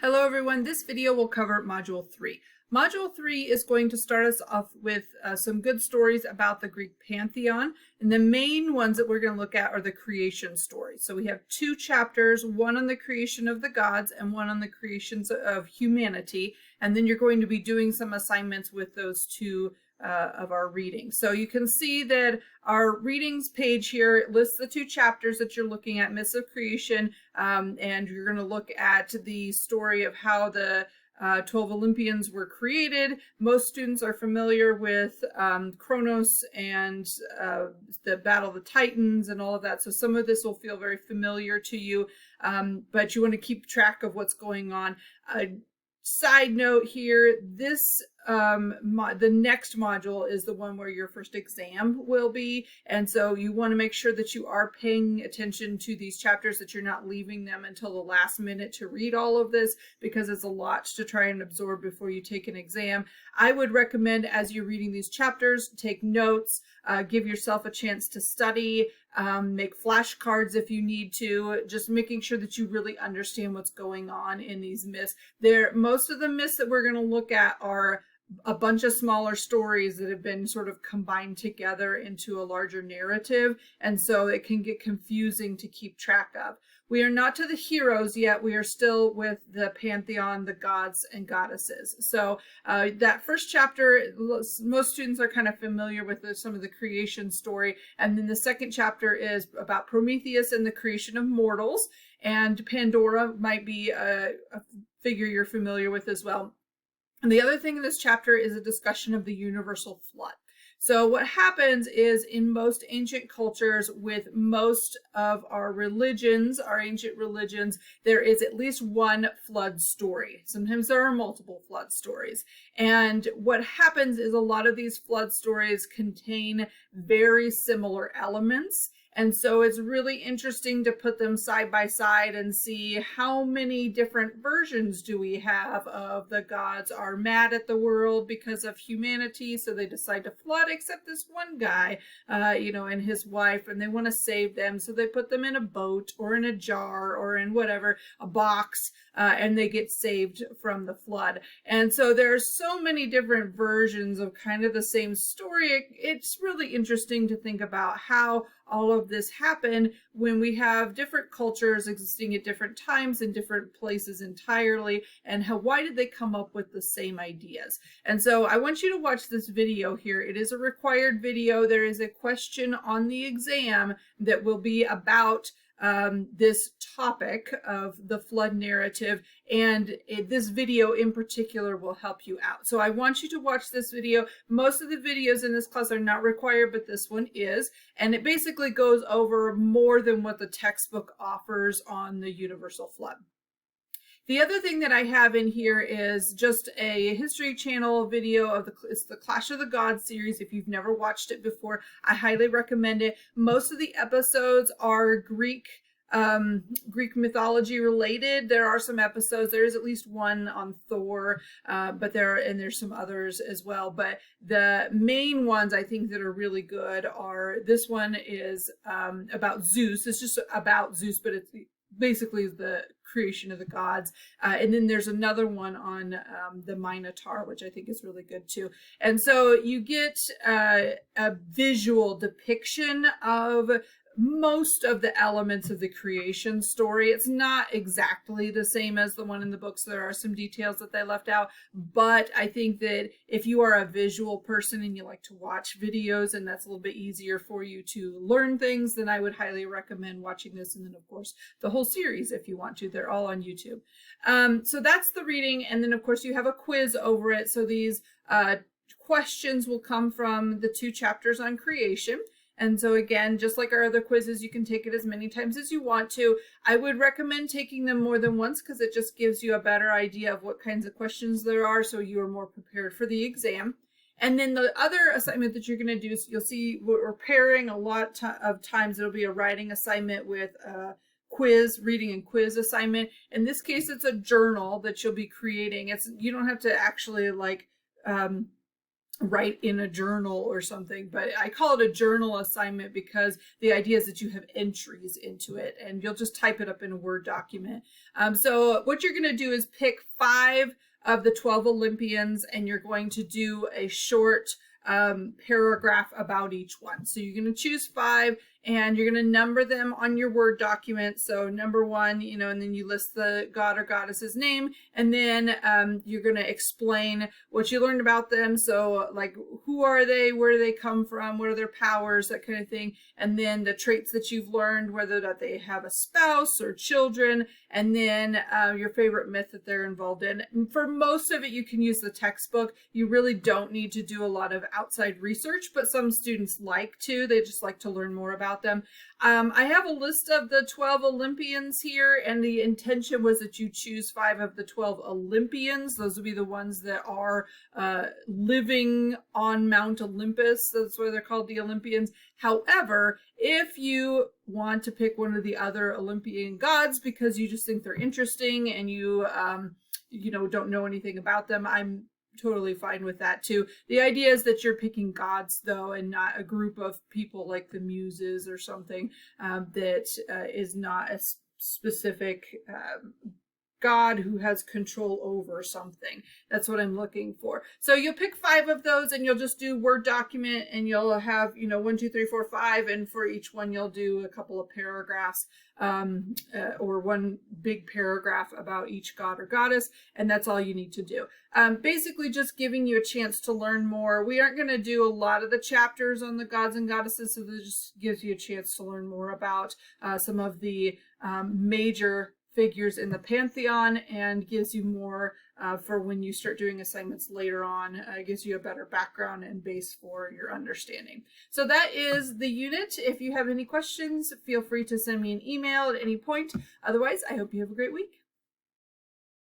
Hello everyone, this video will cover Module 3. Module 3 is going to start us off with some good stories about the Greek pantheon, and the main ones that we're going to look at are the creation stories. So we have two chapters, one on the creation of the gods and one on the creations of humanity, and then you're going to be doing some assignments with those two of our readings. So you can see that our readings page here lists the two chapters that you're looking at, myths of creation, and you're going to look at the story of how the 12 Olympians were created. Most students are familiar with Kronos and the Battle of the Titans and all of that. So some of this will feel very familiar to you, but you want to keep track of what's going on. Side note here, this the next module is the one where your first exam will be, and so you want to make sure that you are paying attention to these chapters, that you're not leaving them until the last minute to read all of this, because it's a lot to try and absorb before you take an exam. I would recommend, as you're reading these chapters, take notes, give yourself a chance to study, make flashcards if you need to, just making sure that you really understand what's going on in these myths. Most of the myths that we're going to look at are a bunch of smaller stories that have been sort of combined together into a larger narrative, and so it can get confusing to keep track of. We are not to the heroes yet. We are still with the pantheon, the gods and goddesses. So that first chapter, most students are kind of familiar with some of the creation story, and then the second chapter is about Prometheus and the creation of mortals, and Pandora might be a figure you're familiar with as well. And the other thing in this chapter is a discussion of the universal flood. So what happens is, in most ancient cultures, with most of our religions, our ancient religions, there is at least one flood story. Sometimes there are multiple flood stories. And what happens is a lot of these flood stories contain very similar elements. And so it's really interesting to put them side by side and see how many different versions do we have of the gods are mad at the world because of humanity, so they decide to flood, except this one guy, and his wife, and they want to save them, so they put them in a boat or in a jar or in whatever, a box, and they get saved from the flood. And so there's so many different versions of kind of the same story. It's really interesting to think about how all of this happened when we have different cultures existing at different times in different places entirely, and why did they come up with the same ideas? And so I want you to watch this video here. It is a required video. There is a question on the exam that will be about this topic of the flood narrative, and this video in particular will help you out. So I want you to watch this video. Most of the videos in this class are not required, but this one is, and it basically goes over more than what the textbook offers on the universal flood. The other thing that I have in here is just a History Channel video of it's the Clash of the Gods series. If you've never watched it before, I highly recommend it. Most of the episodes are Greek mythology related. There are some episodes. There is at least one on Thor, but there's some others as well. But the main ones I think that are really good are, this one is about Zeus. It's just about Zeus, but it's basically the creation of the gods, and then there's another one on the Minotaur, which I think is really good too. And so you get a visual depiction of most of the elements of the creation story. It's not exactly the same as the one in the books. There are some details that they left out, but I think that if you are a visual person and you like to watch videos and that's a little bit easier for you to learn things, then I would highly recommend watching this. And then of course the whole series if you want to. They're all on YouTube. So that's the reading, and then of course you have a quiz over it. So these questions will come from the two chapters on creation. And so again, just like our other quizzes, you can take it as many times as you want to. I would recommend taking them more than once, because it just gives you a better idea of what kinds of questions there are, so you are more prepared for the exam. And then the other assignment that you're going to do is, you'll see we're pairing a lot of times. It'll be a writing assignment with a quiz, reading and quiz assignment. In this case, it's a journal that you'll be creating. You don't have to actually write in a journal or something, but I call it a journal assignment because the idea is that you have entries into it and you'll just type it up in a Word document. So what you're going to do is pick 5 of the 12 Olympians, and you're going to do a short paragraph about each one. So you're going to choose 5 and you're going to number them on your Word document. So number 1, you know, and then you list the god or goddess's name, and then you're going to explain what you learned about them. So like, who are they? Where do they come from? What are their powers? That kind of thing. And then the traits that you've learned, whether that they have a spouse or children, and then your favorite myth that they're involved in. And for most of it, you can use the textbook. You really don't need to do a lot of outside research, but some students like to. They just like to learn more about them. I have a list of the 12 Olympians here, and the intention was that you choose 5 of the 12 Olympians. Those would be the ones that are living on Mount Olympus. That's why they're called the Olympians. However, if you want to pick one of the other Olympian gods because you just think they're interesting and you don't know anything about them, I'm totally fine with that too. The idea is that you're picking gods though, and not a group of people like the muses or something that is not a specific God who has control over something. That's what I'm looking for. So you'll pick 5 of those, and you'll just do Word document, and you'll have 1, 2, 3, 4, 5, and for each one you'll do a couple of paragraphs or one big paragraph about each god or goddess, and that's all you need to do. Basically just giving you a chance to learn more. We aren't going to do a lot of the chapters on the gods and goddesses, so this just gives you a chance to learn more about some of the major figures in the pantheon, and gives you more for when you start doing assignments later on. It gives you a better background and base for your understanding. So that is the unit. If you have any questions, feel free to send me an email at any point. Otherwise, I hope you have a great week.